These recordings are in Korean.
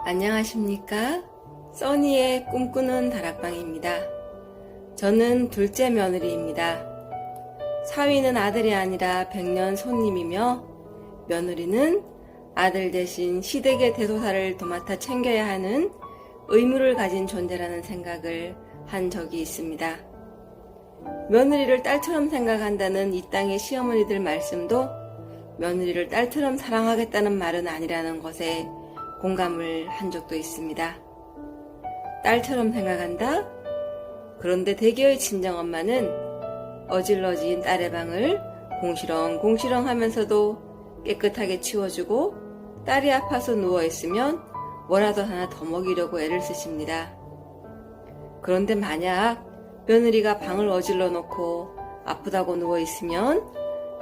안녕하십니까? 써니의 꿈꾸는 다락방입니다. 저는 둘째 며느리입니다. 사위는 아들이 아니라 백년 손님이며 며느리는 아들 대신 시댁의 대소사를 도맡아 챙겨야 하는 의무를 가진 존재라는 생각을 한 적이 있습니다. 며느리를 딸처럼 생각한다는 이 땅의 시어머니들 말씀도 며느리를 딸처럼 사랑하겠다는 말은 아니라는 것에 공감을 한 적도 있습니다. 딸처럼 생각한다? 그런데 대개의 친정엄마는 어질러진 딸의 방을 공시렁공시렁 하면서도 깨끗하게 치워주고 딸이 아파서 누워있으면 뭐라도 하나 더 먹이려고 애를 쓰십니다. 그런데 만약 며느리가 방을 어질러 놓고 아프다고 누워있으면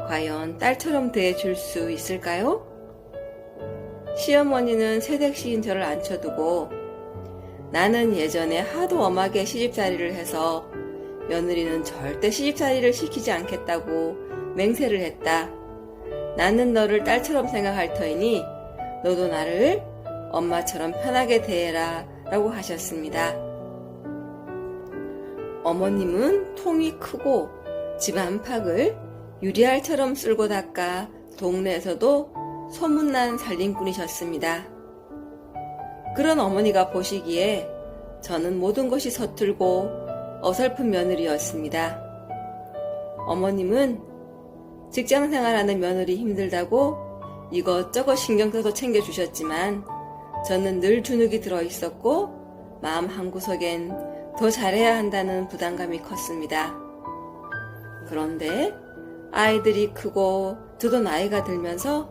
과연 딸처럼 대해줄 수 있을까요? 시어머니는 새댁시인 저를 앉혀두고 나는 예전에 하도 엄하게 시집살이를 해서 며느리는 절대 시집살이를 시키지 않겠다고 맹세를 했다. 나는 너를 딸처럼 생각할 터이니 너도 나를 엄마처럼 편하게 대해라 라고 하셨습니다. 어머님은 통이 크고 집 안팎을 유리알처럼 쓸고 닦아 동네에서도 소문난 살림꾼이셨습니다. 그런 어머니가 보시기에 저는 모든 것이 서툴고 어설픈 며느리였습니다. 어머님은 직장생활하는 며느리 힘들다고 이것저것 신경 써서 챙겨주셨지만 저는 늘 주눅이 들어있었고 마음 한구석엔 더 잘해야 한다는 부담감이 컸습니다. 그런데 아이들이 크고 저도 나이가 들면서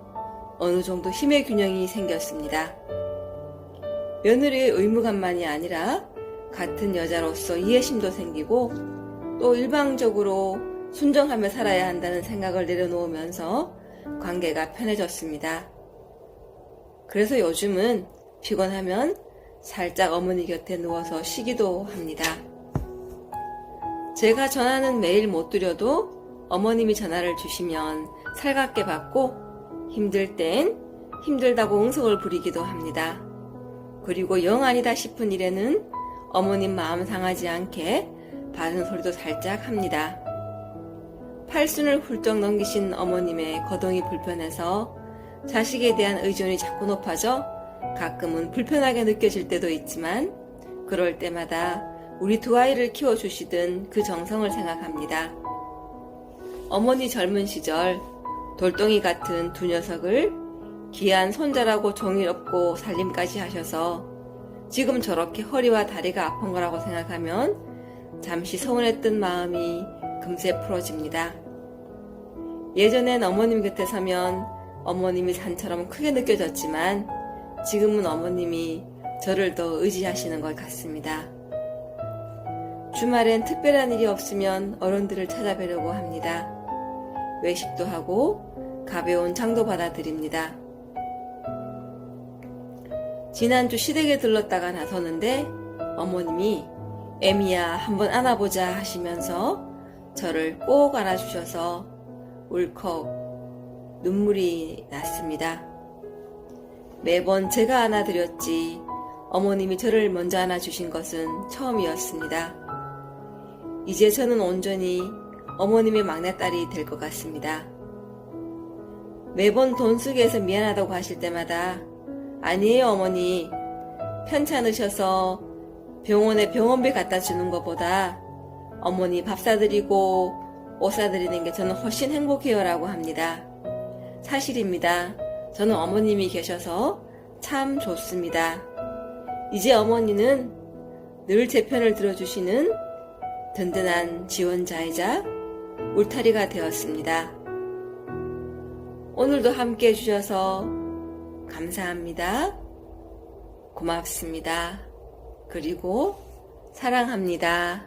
어느 정도 힘의 균형이 생겼습니다. 며느리의 의무감만이 아니라 같은 여자로서 이해심도 생기고 또 일방적으로 순정하며 살아야 한다는 생각을 내려놓으면서 관계가 편해졌습니다. 그래서 요즘은 피곤하면 살짝 어머니 곁에 누워서 쉬기도 합니다. 제가 전화는 매일 못 드려도 어머님이 전화를 주시면 살갑게 받고 힘들 땐 힘들다고 응석을 부리기도 합니다. 그리고 영 아니다 싶은 일에는 어머님 마음 상하지 않게 받은 소리도 살짝 합니다. 팔순을 훌쩍 넘기신 어머님의 거동이 불편해서 자식에 대한 의존이 자꾸 높아져 가끔은 불편하게 느껴질 때도 있지만 그럴 때마다 우리 두 아이를 키워주시던 그 정성을 생각합니다. 어머니 젊은 시절 돌덩이 같은 두 녀석을 귀한 손자라고 정의롭고 살림까지 하셔서 지금 저렇게 허리와 다리가 아픈 거라고 생각하면 잠시 서운했던 마음이 금세 풀어집니다. 예전엔 어머님 곁에 서면 어머님이 산처럼 크게 느껴졌지만 지금은 어머님이 저를 더 의지하시는 것 같습니다. 주말엔 특별한 일이 없으면 어른들을 찾아뵈려고 합니다. 외식도 하고 가벼운 장도 받아드립니다. 지난주 시댁에 들렀다가 나서는데 어머님이 애미야 한번 안아보자 하시면서 저를 꼭 안아주셔서 울컥 눈물이 났습니다. 매번 제가 안아드렸지 어머님이 저를 먼저 안아주신 것은 처음이었습니다. 이제 저는 온전히 어머님의 막내딸이 될 것 같습니다. 매번 돈 쓰게 해서 미안하다고 하실 때마다 아니에요 어머니, 편찮으셔서 병원에 병원비 갖다 주는 것보다 어머니 밥 사드리고 옷 사드리는 게 저는 훨씬 행복해요 라고 합니다. 사실입니다. 저는 어머님이 계셔서 참 좋습니다. 이제 어머니는 늘 제 편을 들어주시는 든든한 지원자이자 울타리가 되었습니다. 오늘도 함께 해주셔서 감사합니다. 고맙습니다. 그리고 사랑합니다.